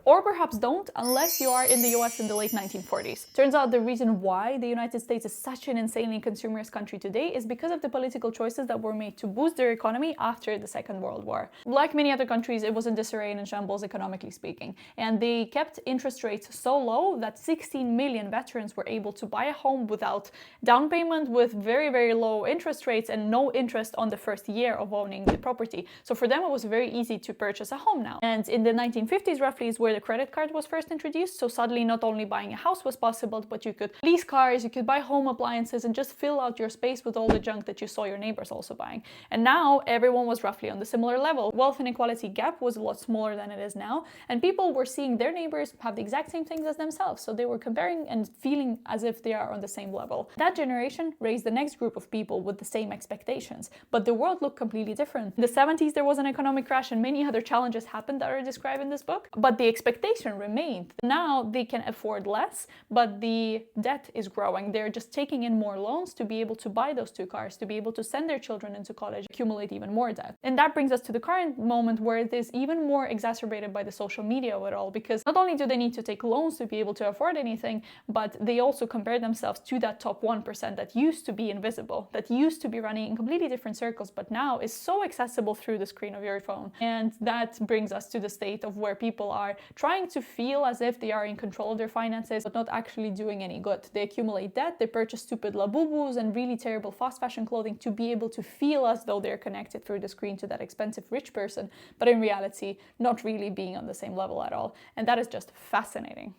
or perhaps don't, unless you are in the US in the late 1940s. Turns out the reason why the United States is such an insanely consumerist country today is because of the political choices that were made to boost their economy after the Second World War. Like many other countries, it was in disarray and in shambles economically speaking, and they kept interest rates so low that 16 million veterans were able to buy a home without down payment, with very, very low interest rates and no interest on the first year of owning the property. So for them, it was very easy to purchase a home now. And in the 1950s, roughly, is where the credit card was first introduced. So suddenly, not only buying a house was possible, but you could lease cars, you could buy home appliances, and just fill out your space with all the junk that you saw your neighbors also buying. And now everyone was roughly on the similar level. Wealth inequality gap was a lot smaller than it is now, and people were seeing their neighbors have the exact same things as themselves. So they were comparing and feeling as if they are on the same level. That generation raised the next group of people with the same expectations, but the world looked completely different. In the 70s, there was an economic crash and many other challenges happened that are described in this book, but the expectation remained. Now they can afford less, but the debt is growing. They're just taking in more loans to be able to buy those 2 cars, to be able to send their children into college, accumulate even more debt. And that brings us to the current moment, where it is even more exacerbated by the social media of it all, because not only do they need to take loans to be able to afford anything, but they also compare themselves to that top 1% that used to be invisible, that used to be running in completely different circles, but now is so accessible through the screen of your phone. And that brings us to the state of where people are trying to feel as if they are in control of their finances, but not actually doing any good. They accumulate debt, they purchase stupid Labubus and really terrible fast fashion clothing to be able to feel as though they're connected through the screen to that expensive rich person, but in reality, not really being on the same level at all. And that is just fascinating.